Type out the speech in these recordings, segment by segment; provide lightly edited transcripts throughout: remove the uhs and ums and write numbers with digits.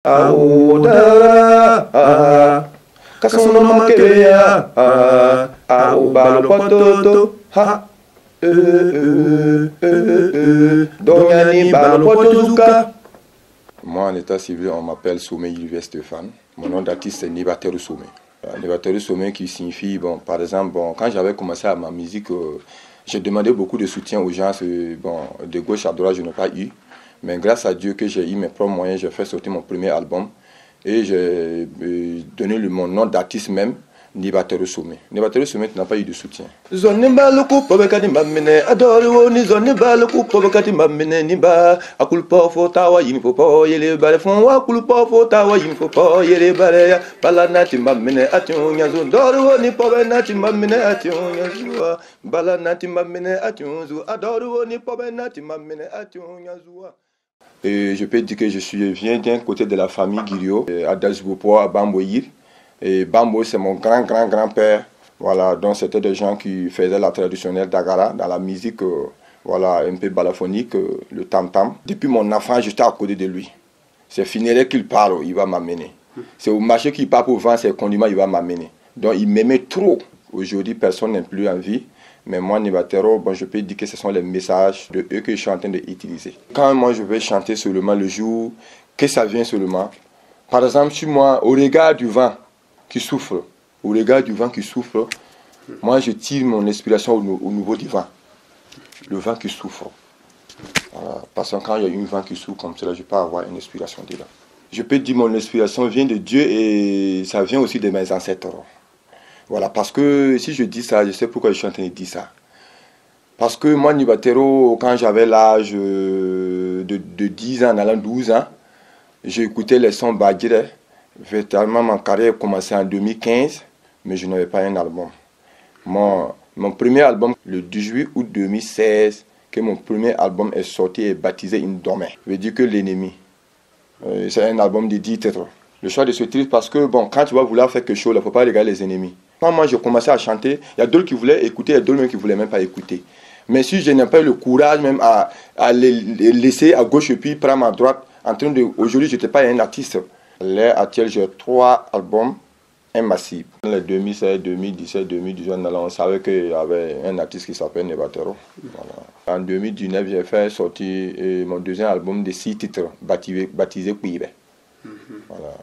Aouda, Kassono Makeya, Aouba Lopoto, Ha, Donyani Balopotozuka. Moi, en état civil, on m'appelle Soumé Yves Stéphane. Mon nom d'artiste est Nibateru Soumé. Nibateru Soumé qui signifie, bon, par exemple, bon, quand j'avais commencé à ma musique, j'ai demandé beaucoup de soutien aux gens. Bon, de gauche à droite, je n'ai pas eu. Mais grâce à Dieu que j'ai eu mes propres moyens, j'ai fait sortir mon premier album. Et j'ai donné mon nom d'artiste même, Nibateru Soumé. Nibateru Soumé n'a pas eu de soutien. Zone baluku pobekati mamene adoro ni zone baluku pobekati mamene niba akulpo fotawa yimfopo yele bare fon akulpo fotawa yimfopo yele bare ya balanati mamene atunya zo doro ni pobenati mamene atunya zo balanati mamene atunya zo adoro ni pobenati mamene atunya zo. Et je peux dire que je viens d'un côté de la famille Guiriot, à Dasbopo, à Bamboyir. Et Bambo, c'est mon grand-père. Voilà, donc c'était des gens qui faisaient la traditionnelle d'Agara, dans la musique, voilà, un peu balaphonique, le tam-tam. Depuis mon enfant, j'étais à côté de lui. C'est funéraire qu'il parle, il va m'amener. C'est au marché qu'il part pour vendre ses condiments, il va m'amener. Donc il m'aimait trop. Aujourd'hui, personne n'est plus en vie. Mais moi, Nibateru, bon, je peux dire que ce sont les messages de eux que je suis en train d'utiliser. Quand moi, je vais chanter seulement le jour que ça vient seulement, par exemple, sur moi, au regard du vent qui souffle, moi, je tire mon inspiration au niveau du vent. Le vent qui souffle. Voilà. Parce que quand il y a un vent qui souffle comme cela, je peux avoir une inspiration dedans. Je peux dire que mon inspiration vient de Dieu et ça vient aussi de mes ancêtres. Voilà, parce que si je dis ça, je sais pourquoi je suis en train de dire ça. Parce que moi, Nibateru, quand j'avais l'âge de 10 ans, allant 12 ans, j'ai écouté les sons Badjire. Véritablement, ma carrière a commencé en 2015, mais je n'avais pas un album. Mon premier album, le 18 août 2016, que mon premier album est sorti et baptisé Indomé. Ça veut dire que l'ennemi. C'est un album de 10 titres. Le choix de ce titre, parce que bon, quand tu vas vouloir faire quelque chose, il ne faut pas regarder les ennemis. Quand moi j'ai commencé à chanter, il y a d'autres qui voulaient écouter, il y a d'autres qui ne voulaient même pas écouter. Mais si je n'ai pas eu le courage même à les laisser à gauche et puis prendre à droite, aujourd'hui je n'étais pas un artiste. À l'heure actuelle, j'ai 3 albums, un massif. Dans les 2016, 2017, 2018, on savait qu'il y avait un artiste qui s'appelle Nibateru. Voilà. En 2019, j'ai fait sortir mon deuxième album de 6 titres, baptisé Kuibe. Voilà.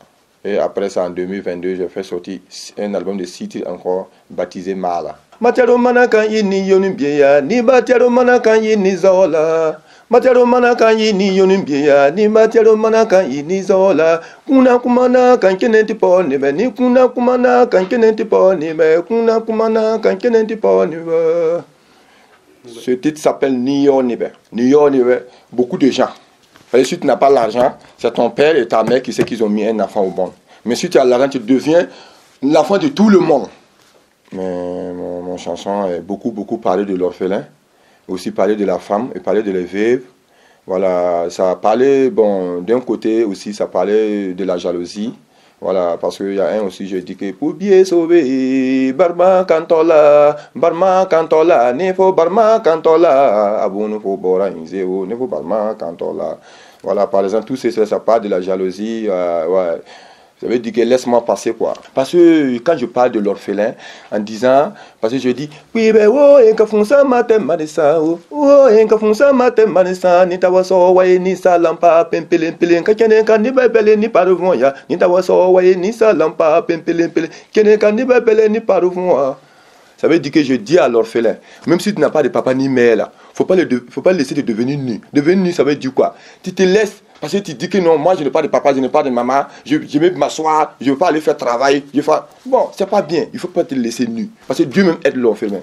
Et après ça, en 2022, j'ai fait sortir un album de 6 titres encore, baptisé Mala. Matero manaka yini yonimbiya ni batero manaka yini zola. Matero manaka yini yonimbiya ni batero manaka yini zola. Kuna kumana kankenenti poni be ni kuna kumana kankenenti poni be kuna kumana kankenenti poni be. Ce titre s'appelle Nionibe. Nionibe, beaucoup de gens. Si tu n'as pas l'argent, c'est ton père et ta mère qui sait qu'ils ont mis un enfant au monde. Mais si tu as l'argent, tu deviens l'enfant de tout le monde. Mais mon chanson a beaucoup parlé de l'orphelin, aussi parlé de la femme et parlé de les veuves. Voilà, ça a parlé, bon, d'un côté aussi, ça parlait de la jalousie. Voilà, parce qu'il y a un aussi, je dis que pour bien sauver, Barma Kantola, Nefo Barma Kantola, Abou Nefo Bora Inzeo, Nefo Barma Kantola. Voilà, par exemple, tout ça parle de la jalousie, ouais. Ça veut dire que laisse-moi passer quoi. Parce que quand je parle de l'orphelin, en disant, parce que je dis, oui, ben, oh, et qu'à font ça, matin, madessa, oh, et qu'à font ça, matin, madessa, ni tawaso, ouais, ni salampa, pempelen, kene kan ni bebele, ni parvon, ya, ni tawaso, ouais, ni salampa, pempelen, kene kan ni bebele, ni parvon. Ça veut dire que je dis à l'orphelin, même si tu n'as pas de papa ni mère là, faut pas le laisser de devenir nu. Devenir nu, ça veut dire quoi? Tu te laisses. Parce que tu dis que non, moi je n'ai pas de papa, je n'ai pas de maman, je vais m'asseoir, je ne veux pas aller faire travail. Bon, c'est pas bien, il ne faut pas te laisser nu. Parce que Dieu même aide l'orphelin.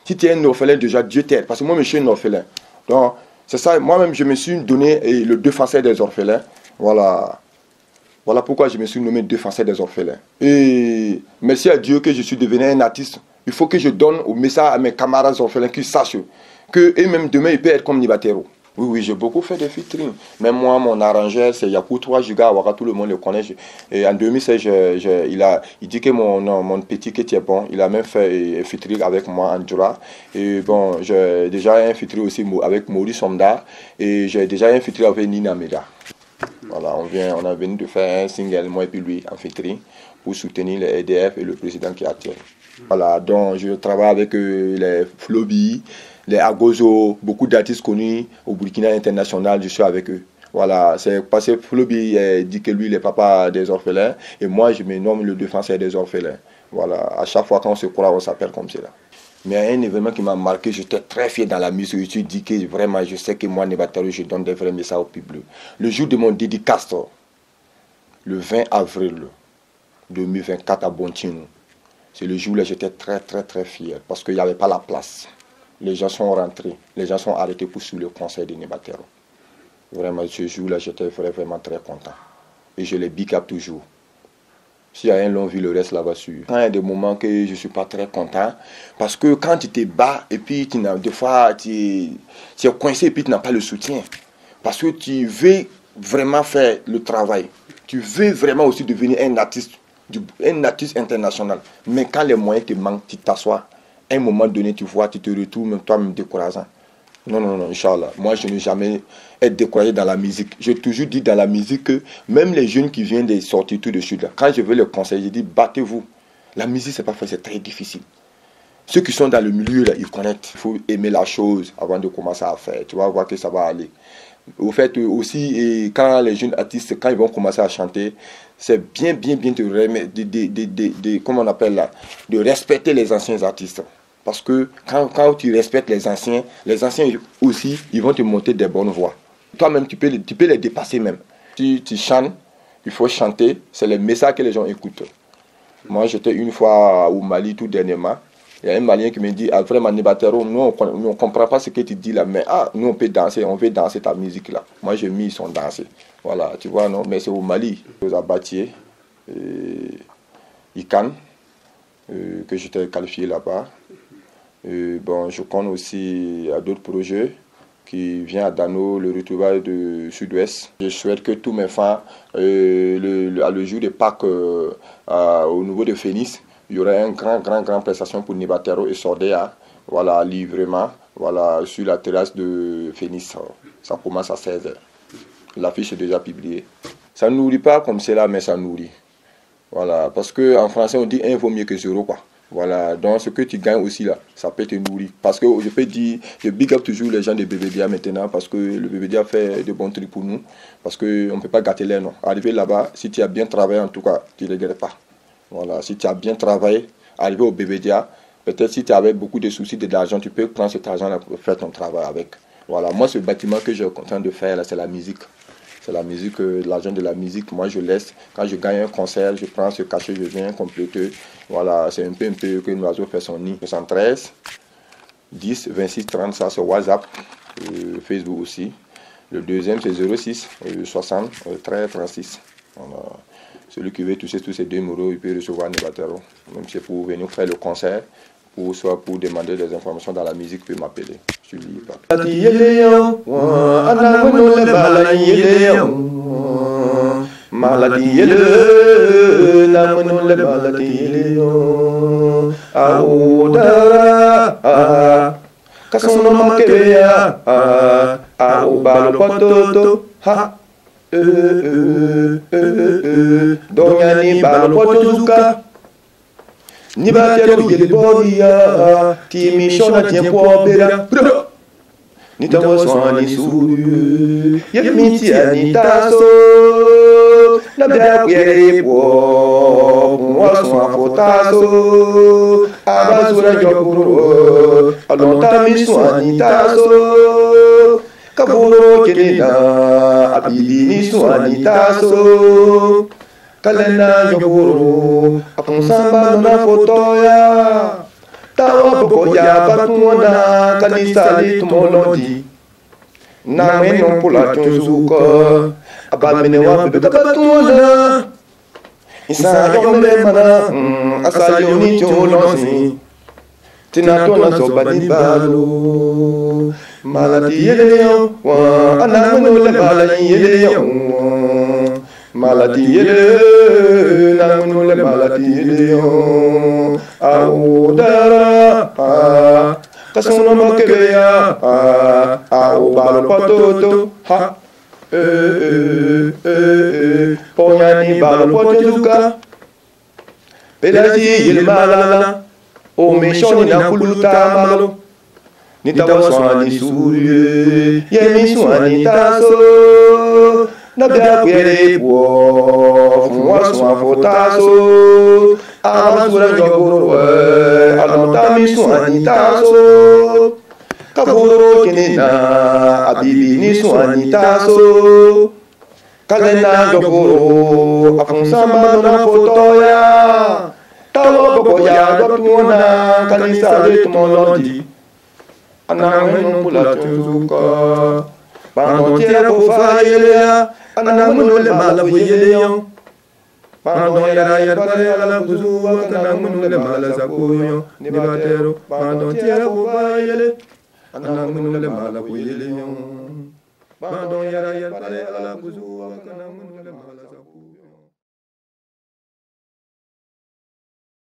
Si tu es un orphelin déjà, Dieu t'aide. Parce que moi, je suis un orphelin. Donc, c'est ça, moi-même, je me suis donné le défenseur des orphelins. Voilà. Voilà pourquoi je me suis nommé défenseur des orphelins. Et merci à Dieu que je suis devenu un artiste. Il faut que je donne au message à mes camarades orphelins qu'ils sachent qu'eux-mêmes demain, ils peuvent être comme Nibateru. Oui, j'ai beaucoup fait de featuring. Même moi, mon arrangeur, c'est Yaku 3 Giga Awaka, tout le monde le connaît. Et en 2016, il dit que mon petit qui est bon. Il a même fait un featuring avec moi en Dura. Et bon, j'ai déjà un featuring aussi avec Maurice Somda. Et j'ai déjà un featuring avec Nina Meda. Voilà, on a venu de faire un single, moi et puis lui, en featuring, pour soutenir les EDF et le président qui est actuel. Voilà, donc je travaille avec les Flobi, les Agozo, beaucoup d'artistes connus au Burkina international, je suis avec eux. Voilà, c'est parce que Flobi dit que lui, il est papa des orphelins, et moi, je me nomme le défenseur des orphelins. Voilà, à chaque fois qu'on se croit, on s'appelle comme cela. Mais un événement qui m'a marqué, j'étais très fier dans la musique. Je me suis dit que vraiment, je sais que moi, Nébatero, je donne des vrais messages au public. Le jour de mon dédicace, le 20 avril 2024 à Bontino, c'est le jour où j'étais très fier parce qu'il n'y avait pas la place. Les gens sont rentrés, les gens sont arrêtés pour suivre le concert de Nébatero. Vraiment, ce jour-là, j'étais vraiment très content. Et je les big up toujours. S'il y a un long vu, le reste là-bas sur. Quand il y a des moments que je ne suis pas très content, parce que quand tu te bats et puis des fois tu es coincé et puis tu n'as pas le soutien. Parce que tu veux vraiment faire le travail. Tu veux vraiment aussi devenir un artiste international. Mais quand les moyens te manquent, tu t'assois. À un moment donné, tu vois, tu te retrouves même toi-même décourageant. Non, Inch'Allah. Moi, je n'ai jamais été découragé dans la musique. J'ai toujours dit dans la musique que même les jeunes qui viennent de sortir tout de suite, là, quand je veux les conseiller, je dis battez-vous. La musique, c'est pas facile, c'est très difficile. Ceux qui sont dans le milieu, là, ils connaissent. Il faut aimer la chose avant de commencer à faire. Tu vas voir que ça va aller. Au fait, aussi, et quand les jeunes artistes, quand ils vont commencer à chanter, c'est bien comment on appelle là, de respecter les anciens artistes. Parce que quand tu respectes les anciens aussi, ils vont te monter des bonnes voix. Toi-même, tu peux les dépasser même. Si tu chantes, il faut chanter, c'est le message que les gens écoutent. Moi, j'étais une fois au Mali tout dernièrement. Il y a un Malien qui me dit, ah, vraiment, Nébatero, nous, on ne comprend pas ce que tu dis là, mais nous, on peut danser, on veut danser ta musique là. Moi, j'ai mis son danser. Voilà, tu vois, non, mais c'est au Mali, aux Abatiers, Ikan, que j'étais qualifié là-bas. Bon, je connais aussi à d'autres projets qui viennent à Dano, le retrouvail de Sud-Ouest. Je souhaite que tous mes fans, le jour de Pâques au niveau de Phoenix, il y aurait une grande prestation pour Nébatero et Sordea, voilà, livrement, voilà, sur la terrasse de Phoenix. Ça commence à 16h. L'affiche est déjà publiée. Ça ne nourrit pas comme cela, mais ça nourrit. Voilà, parce qu'en français, on dit 1 vaut mieux que 0, quoi. Voilà, donc ce que tu gagnes aussi là, ça peut te nourrir. Parce que je peux dire, je big up toujours les gens de BBDA maintenant, parce que le BBDA fait de bons trucs pour nous, parce qu'on ne peut pas gâter les noms. Arriver là-bas, si tu as bien travaillé, en tout cas, tu ne regrettes pas. Voilà, si tu as bien travaillé, arriver au BBDA, peut-être si tu avais beaucoup de soucis de l'argent, tu peux prendre cet argent-là pour faire ton travail avec. Voilà, moi, ce bâtiment que je suis content de faire, là, c'est la musique. C'est la musique, l'argent de la musique, moi je laisse. Quand je gagne un concert, je prends ce cachet, je viens compléter. Voilà, c'est un peu que l'oiseau fait son nid. 73 10 26 30, ça c'est WhatsApp, Facebook aussi. Le deuxième c'est 06 60 13 36. Voilà. Celui qui veut toucher tous ces 2 numéros, il peut recevoir Nébatero. Même si c'est pour venir faire le concert, ou soit pour demander des informations dans la musique, il peut m'appeler. Je suis libre. Nébatero yeleboria timishona tiempoabera ni tawaswa ni suru yemiti anitaso na biakwere po waswa fotaso abazura jokuro alonta miswa anitaso kaburo kenina abili miswa anitaso kalena jokuro aponsamba na fotoya tawa boya batuna kanisa litumolodi na meno pula chunzuko abamene wa bebe batuna isa yombe mana asayo ni cholosi tinatona sobani balu malati yeleo wa anameno le balani yeleo malati yele namunu le malati yele audara kasono makeya au balo patoto ha Ponyani balo potezuka Pelaji yilmalala O meshoni na kuluta malo Nitawaswani suye Yemi swani taso Nabia kwere po Fumwaswa fotaso Amasura jogoro Anotami swani taso Kaburo kinina Abibi ni swani taso Kalena jogoro Afunsamba na fotoya Tawo boya Dopuna Kalisa letumolondi Anangenu pula tunzuka Pendant tiera pofa yelea Anangenu le mala buyeleyon Pendant yara yarbare ala kuzuwa Kanangenu le mala sakuyon Nibatero Pendant tiera pofa yele Anangenu le mala buyeleyon Pendant yara yarbare ala kuzuwa Kanangenu le mala